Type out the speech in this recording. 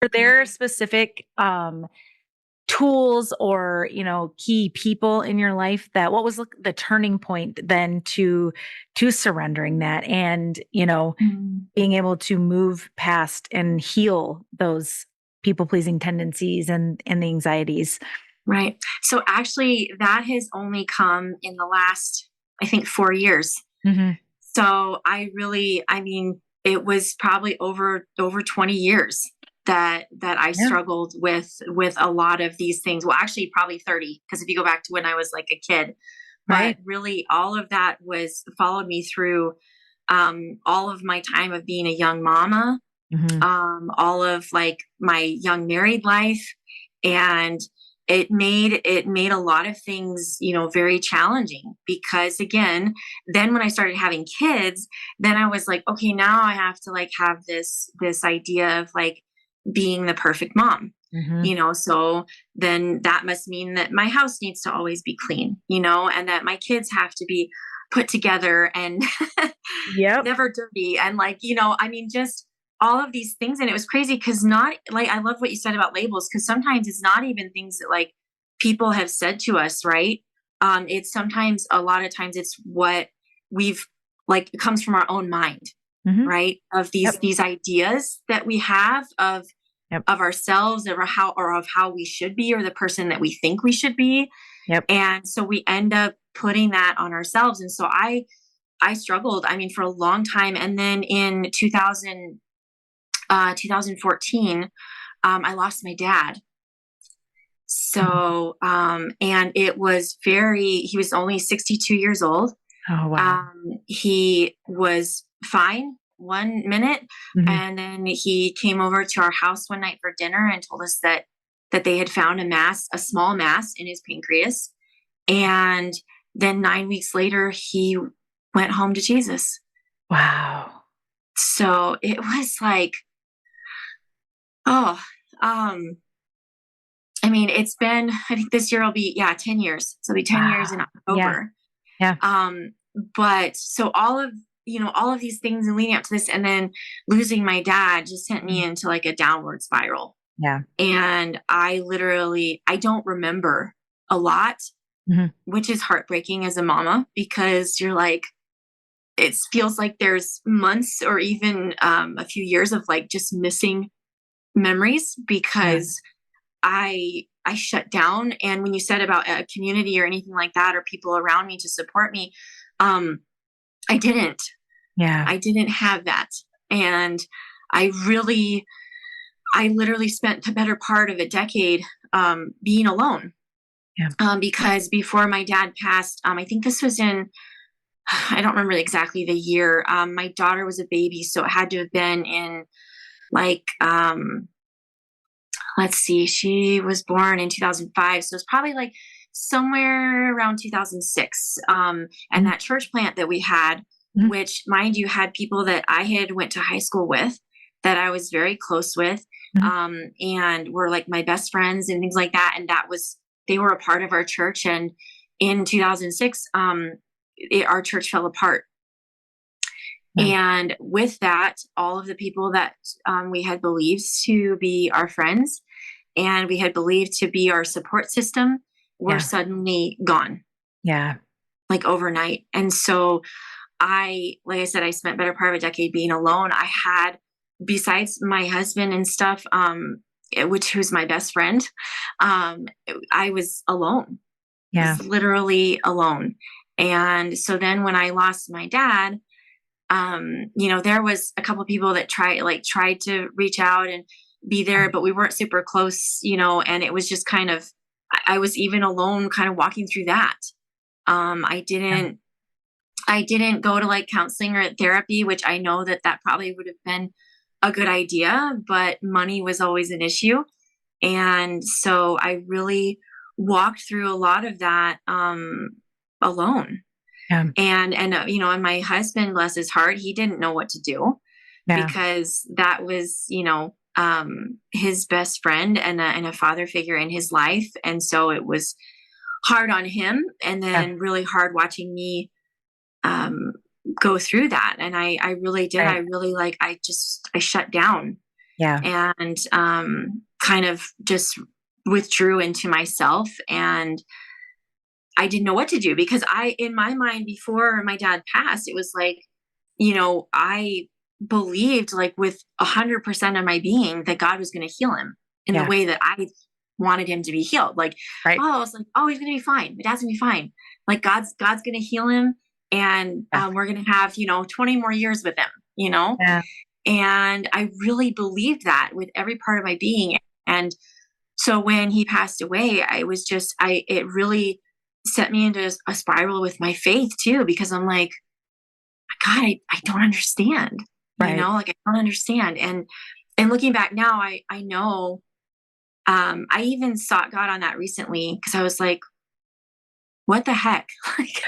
Are there specific tools or, key people in your life that what was the turning point then to surrendering that and, Mm. being able to move past and heal those people pleasing tendencies and the anxieties? Right. So actually, that has only come in the last, I think, 4 years. Hmm. So I mean, it was probably over 20 years that I Yeah. struggled with a lot of these things. Well, actually, probably 30, because if you go back to when I was like a kid, but Right. really, all of that was followed me through all of my time of being a young mama, Hmm. all of like my young married life, and it made a lot of things, very challenging, because again, then when I started having kids, then I was like, okay, now I have to like have this idea of like being the perfect mom, Hmm. so then that must mean that my house needs to always be clean, and that my kids have to be put together and Yep. never dirty, and like, I mean, just all of these things. And it was crazy because, not like, I love what you said about labels, because sometimes it's not even things that like people have said to us, right? It's sometimes, a lot of times, it's what we've, like, it comes from our own mind, Hmm. right? Of these Yep. these ideas that we have Yep. of ourselves, or of how we should be, or the person that we think we should be. Yep. And so we end up putting that on ourselves. And so I struggled, I mean, for a long time. And then in 2014, I lost my dad. Mhm. So, and he was only 62 years old. Oh, wow. He was fine 1 minute. Hmm. And then he came over to our house one night for dinner and told us that they had found a small mass in his pancreas. And then 9 weeks later, he went home to Jesus. Wow. So it was like, oh, um, I mean, I think this year will be, yeah, 10 years. So it'll be 10 years in Wow. Yeah. October. Yeah. Um, but so all of these things and leading up to this, and then losing my dad just sent me Mm. into like a downward spiral. Yeah. And I don't remember a lot, Hmm. which is heartbreaking as a mama, because you're like, it feels like there's months or even a few years of like just missing memories, Yeah. because I shut down. And when you said about a community or anything like that, or people around me to support me, um, I didn't. Yeah. I didn't have that. And I really, I literally spent the better part of a decade being alone. Yeah. Because before my dad passed, I think this was in, I don't remember exactly the year. My daughter was a baby, so it had to have been in like, let's see, she was born in 2005. So it's probably like somewhere around 2006. And Mhm. that church plant that we had, Mhm. which, mind you, had people that I had went to high school with, that I was very close with, Mhm. and were like my best friends and things like that. And they were a part of our church. And in 2006, our church fell apart. Yeah. And with that, all of the people that we had believed to be our friends and we had believed to be our support system were Yeah. suddenly gone, Yeah. like overnight. And so like I said, I spent better part of a decade being alone. I had, besides my husband and stuff, which was my best friend, I was alone. I Yeah. was literally alone. And so then when I lost my dad, there was a couple of people that tried to reach out and be there, but we weren't super close, and it was just kind of, I was even alone kind of walking through that. I Yeah. didn't go to like counseling or therapy, which I know that probably would have been a good idea, but money was always an issue. And so I really walked through a lot of that alone. Yeah. And my husband, bless his heart, he didn't know what to do, Yeah. because that was, his best friend and a father figure in his life. And so it was hard on him, and Yeah. then really hard watching me um, go through that. And I really did. I Right. really, I shut down. Yeah. and kind of just withdrew into myself. And I didn't know what to do because in my mind, before my dad passed, it was like, I believed like with 100% of my being that God was going to heal him in the Yeah. way that I wanted him to be healed. Like, Right. oh, I was like, oh, he's going to be fine. My dad's going to be fine. Like God's going to heal him. And Yeah. we're going to have, 20 more years with him, Yeah. and I really believed that with every part of my being. And so when he passed away, it really set me into a spiral with my faith too, because I'm like, God, I don't understand, Right. like I don't understand. And looking back now, I know, I even sought God on that recently because I was like, what the heck? Like,